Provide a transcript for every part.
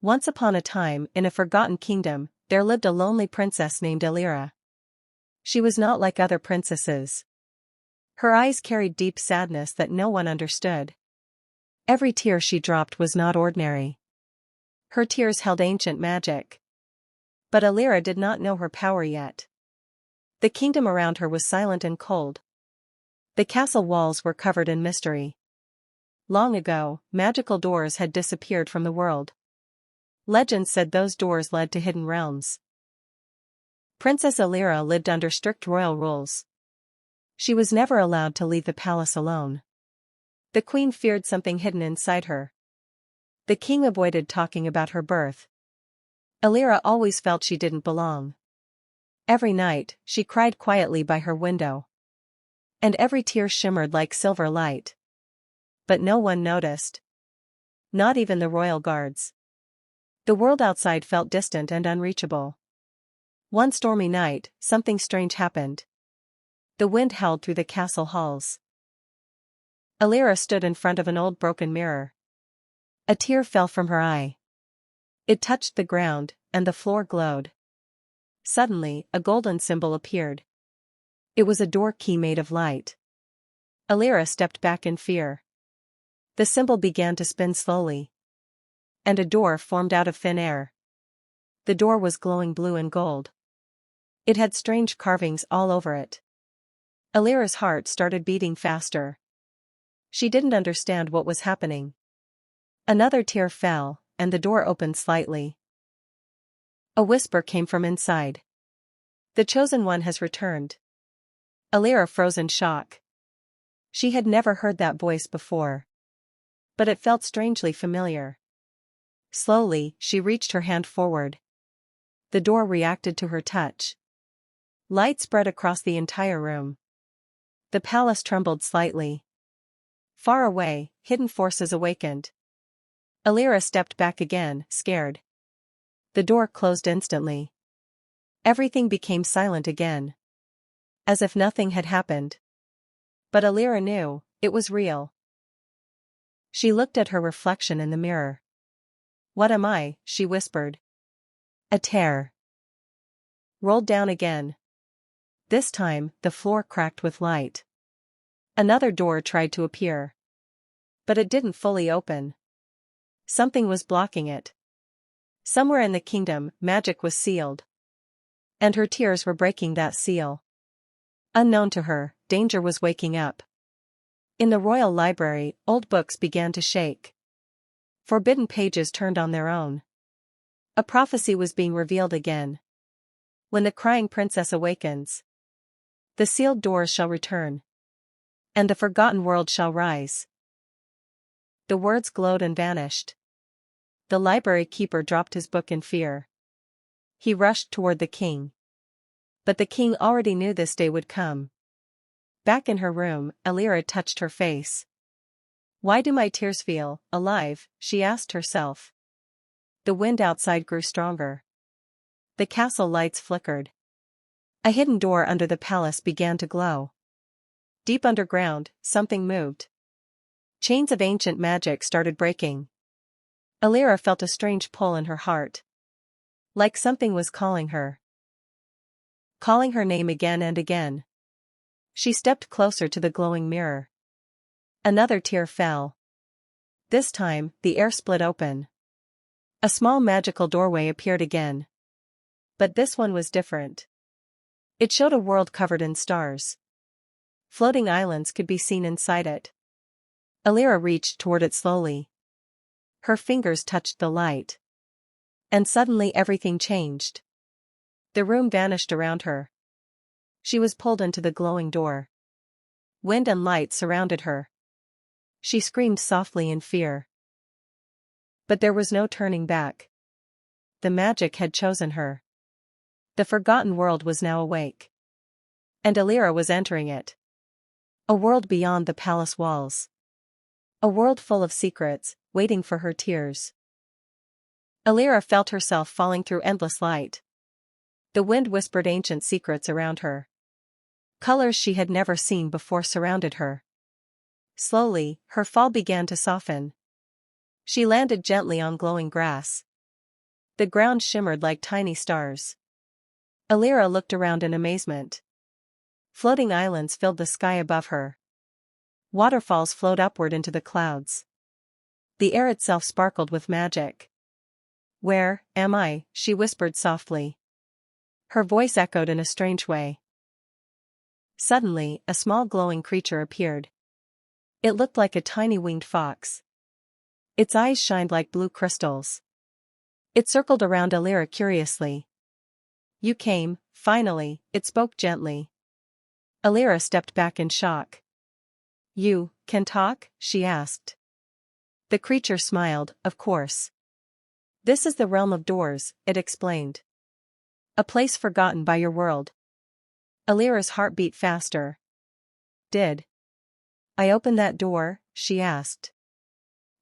Once upon a time, in a forgotten kingdom, there lived a lonely princess named Elira. She was not like other princesses. Her eyes carried deep sadness that no one understood. Every tear she dropped was not ordinary. Her tears held ancient magic. But Elira did not know her power yet. The kingdom around her was silent and cold. The castle walls were covered in mystery. Long ago, magical doors had disappeared from the world. Legends said those doors led to hidden realms. Princess Elira lived under strict royal rules. She was never allowed to leave the palace alone. The queen feared something hidden inside her. The king avoided talking about her birth. Elira always felt she didn't belong. Every night, she cried quietly by her window. And every tear shimmered like silver light. But no one noticed. Not even the royal guards. The world outside felt distant and unreachable. One stormy night, something strange happened. The wind howled through the castle halls. Elira stood in front of an old broken mirror. A tear fell from her eye. It touched the ground, and the floor glowed. Suddenly, a golden symbol appeared. It was a door key made of light. Elira stepped back in fear. The symbol began to spin slowly. And a door formed out of thin air. The door was glowing blue and gold. It had strange carvings all over it. Elira's heart started beating faster. She didn't understand what was happening. Another tear fell, and the door opened slightly. A whisper came from inside. The chosen one has returned. Elira froze in shock. She had never heard that voice before. But it felt strangely familiar. Slowly, she reached her hand forward. The door reacted to her touch. Light spread across the entire room. The palace trembled slightly. Far away, hidden forces awakened. Elira stepped back again, scared. The door closed instantly. Everything became silent again. As if nothing had happened. But Elira knew, it was real. She looked at her reflection in the mirror. "What am I?" she whispered. A tear rolled down again. This time, the floor cracked with light. Another door tried to appear. But it didn't fully open. Something was blocking it. Somewhere in the kingdom, magic was sealed. And her tears were breaking that seal. Unknown to her, danger was waking up. In the royal library, old books began to shake. Forbidden pages turned on their own. A prophecy was being revealed again. When the crying princess awakens, the sealed doors shall return. And the forgotten world shall rise. The words glowed and vanished. The library keeper dropped his book in fear. He rushed toward the king. But the king already knew this day would come. Back in her room, Elira touched her face. "Why do my tears feel alive?" she asked herself. The wind outside grew stronger. The castle lights flickered. A hidden door under the palace began to glow. Deep underground, something moved. Chains of ancient magic started breaking. Elira felt a strange pull in her heart. Like something was calling her. Calling her name again and again. She stepped closer to the glowing mirror. Another tear fell. This time, the air split open. A small magical doorway appeared again. But this one was different. It showed a world covered in stars. Floating islands could be seen inside it. Elira reached toward it slowly. Her fingers touched the light. And suddenly everything changed. The room vanished around her. She was pulled into the glowing door. Wind and light surrounded her. She screamed softly in fear. But there was no turning back. The magic had chosen her. The forgotten world was now awake. And Elira was entering it. A world beyond the palace walls. A world full of secrets, waiting for her tears. Elira felt herself falling through endless light. The wind whispered ancient secrets around her. Colors she had never seen before surrounded her. Slowly, her fall began to soften. She landed gently on glowing grass. The ground shimmered like tiny stars. Elira looked around in amazement. Floating islands filled the sky above her. Waterfalls flowed upward into the clouds. The air itself sparkled with magic. "Where am I?" she whispered softly. Her voice echoed in a strange way. Suddenly, a small glowing creature appeared. It looked like a tiny winged fox. Its eyes shined like blue crystals. It circled around Elira curiously. "You came, finally," it spoke gently. Elira stepped back in shock. "You can talk?" she asked. The creature smiled, "Of course. This is the realm of doors," it explained. "A place forgotten by your world." Elira's heart beat faster. "Did I open that door?" she asked.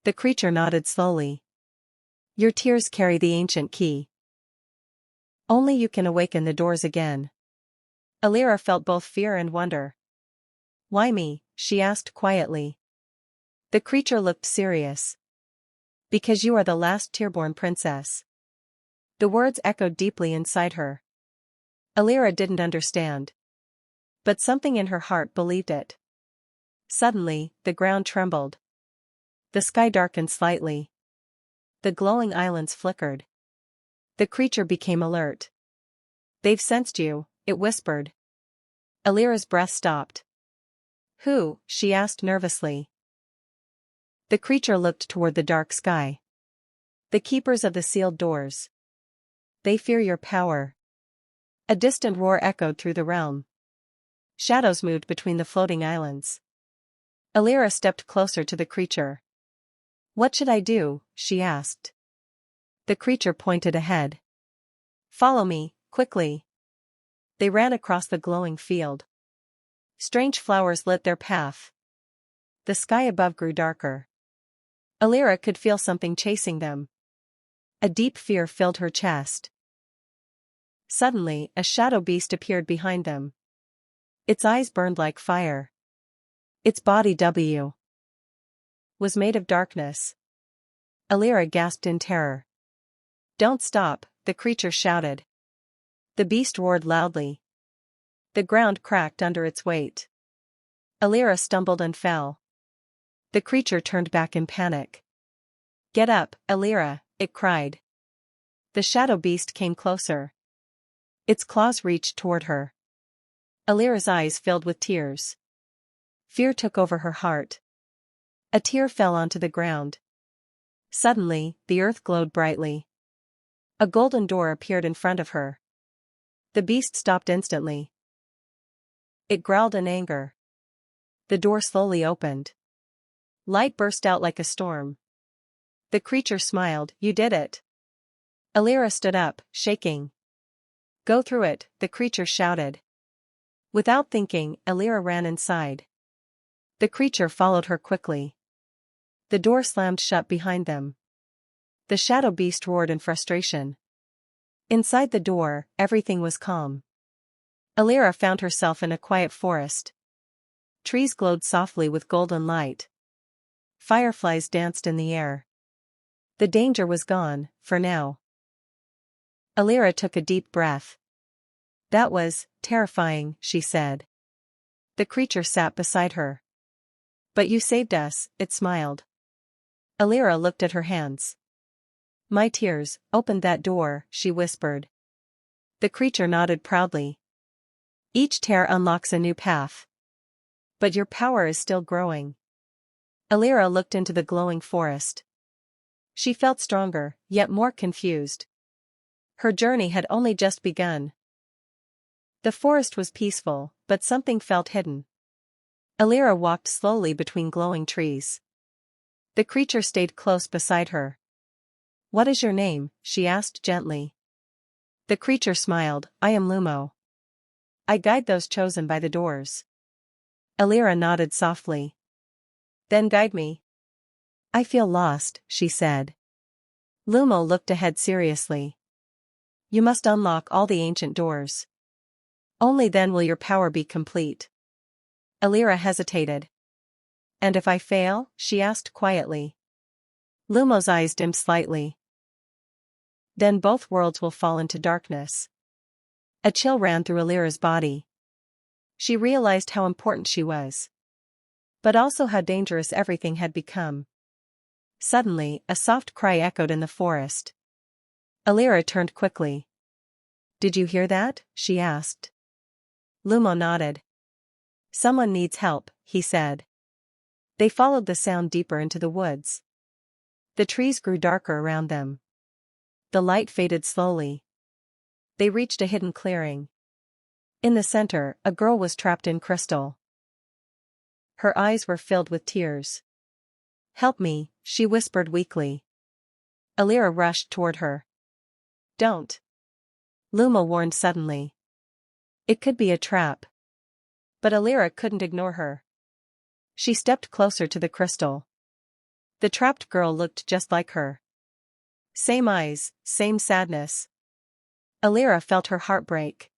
The creature nodded slowly. "Your tears carry the ancient key. Only you can awaken the doors again." Elira felt both fear and wonder. "Why me?" she asked quietly. The creature looked serious. "Because you are the last tearborn princess." The words echoed deeply inside her. Elira didn't understand. But something in her heart believed it. Suddenly, the ground trembled. The sky darkened slightly. The glowing islands flickered. The creature became alert. "They've sensed you," it whispered. Elira's breath stopped. "Who?" she asked nervously. The creature looked toward the dark sky. "The keepers of the sealed doors. They fear your power." A distant roar echoed through the realm. Shadows moved between the floating islands. Elira stepped closer to the creature. "What should I do?" she asked. The creature pointed ahead. "Follow me, quickly." They ran across the glowing field. Strange flowers lit their path. The sky above grew darker. Elira could feel something chasing them. A deep fear filled her chest. Suddenly, a shadow beast appeared behind them. Its eyes burned like fire. Its body was made of darkness. Elira gasped in terror. "Don't stop," the creature shouted. The beast roared loudly. The ground cracked under its weight. Elira stumbled and fell. The creature turned back in panic. "Get up, Elira," it cried. The shadow beast came closer. Its claws reached toward her. Elira's eyes filled with tears. Fear took over her heart. A tear fell onto the ground. Suddenly, the earth glowed brightly. A golden door appeared in front of her. The beast stopped instantly. It growled in anger. The door slowly opened. Light burst out like a storm. The creature smiled. "You did it." Elira stood up, shaking. "Go through it," the creature shouted. Without thinking, Elira ran inside. The creature followed her quickly. The door slammed shut behind them. The shadow beast roared in frustration. Inside the door, everything was calm. Elira found herself in a quiet forest. Trees glowed softly with golden light. Fireflies danced in the air. The danger was gone, for now. Elira took a deep breath. "That was terrifying," she said. The creature sat beside her. "But you saved us," it smiled. Elira looked at her hands. "My tears opened that door," she whispered. The creature nodded proudly. "Each tear unlocks a new path. But your power is still growing." Elira looked into the glowing forest. She felt stronger, yet more confused. Her journey had only just begun. The forest was peaceful, but something felt hidden. Elira walked slowly between glowing trees. The creature stayed close beside her. "What is your name?" she asked gently. The creature smiled. "I am Lumo. I guide those chosen by the doors." Elira nodded softly. "Then guide me." "I feel lost," she said. Lumo looked ahead seriously. "You must unlock all the ancient doors. Only then will your power be complete." Elira hesitated. "And if I fail?" she asked quietly. Lumo's eyes dimmed slightly. Then both worlds will fall into darkness. A chill ran through Elira's body. She realized how important she was. But also how dangerous everything had become. Suddenly, a soft cry echoed in the forest. Elira turned quickly. "Did you hear that?" she asked. Lumo nodded. "Someone needs help," he said. They followed the sound deeper into the woods. The trees grew darker around them. The light faded slowly. They reached a hidden clearing. In the center, a girl was trapped in crystal. Her eyes were filled with tears. "Help me," she whispered weakly. Elira rushed toward her. "Don't." Lumo warned suddenly. It could be a trap. But Elira couldn't ignore her. She stepped closer to the crystal. The trapped girl looked just like her. Same eyes, same sadness. Elira felt her heart break.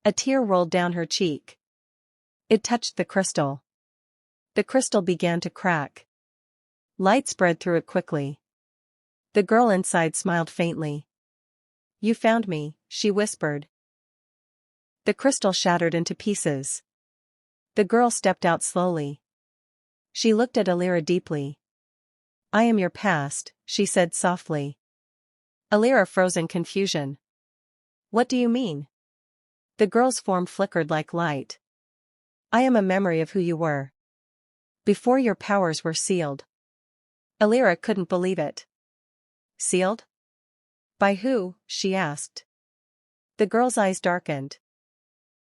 A tear rolled down her cheek. It touched the crystal. The crystal began to crack. Light spread through it quickly. The girl inside smiled faintly. "You found me," she whispered. The crystal shattered into pieces. The girl stepped out slowly. She looked at Elira deeply. "I am your past," she said softly. Elira froze in confusion. "What do you mean?" The girl's form flickered like light. "I am a memory of who you were. Before your powers were sealed." Elira couldn't believe it. "Sealed? By who?" she asked. The girl's eyes darkened.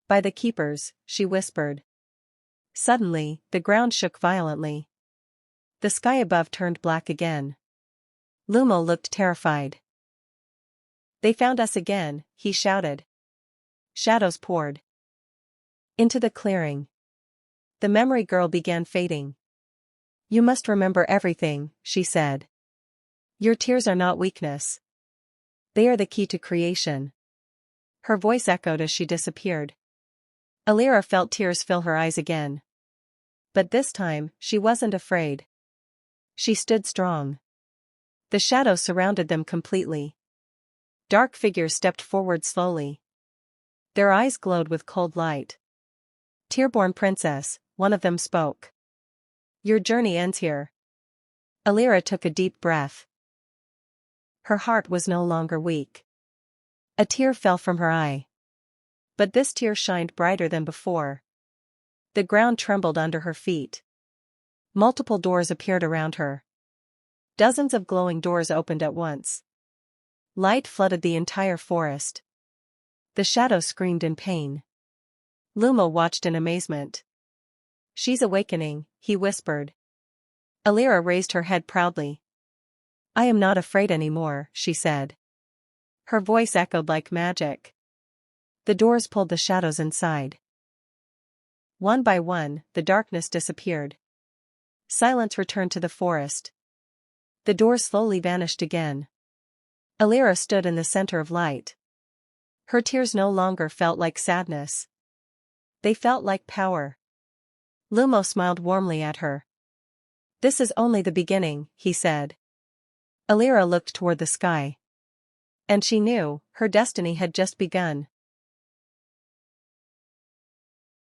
"By the keepers," she whispered. Suddenly, the ground shook violently. The sky above turned black again. Lumo looked terrified. "They found us again," he shouted. Shadows poured into the clearing. The memory girl began fading. "You must remember everything," she said. "Your tears are not weakness. They are the key to creation." Her voice echoed as she disappeared. Elira felt tears fill her eyes again. But this time, she wasn't afraid. She stood strong. The shadows surrounded them completely. Dark figures stepped forward slowly. Their eyes glowed with cold light. "Tearborn princess," one of them spoke. "Your journey ends here." Elira took a deep breath. Her heart was no longer weak. A tear fell from her eye. But this tear shined brighter than before. The ground trembled under her feet. Multiple doors appeared around her. Dozens of glowing doors opened at once. Light flooded the entire forest. The shadows screamed in pain. Lumo watched in amazement. "She's awakening," he whispered. Elira raised her head proudly. "I am not afraid anymore," she said. Her voice echoed like magic. The doors pulled the shadows inside. One by one, the darkness disappeared. Silence returned to the forest. The doors slowly vanished again. Elira stood in the center of light. Her tears no longer felt like sadness. They felt like power. Lumo smiled warmly at her. "This is only the beginning," he said. Elira looked toward the sky. And she knew, her destiny had just begun.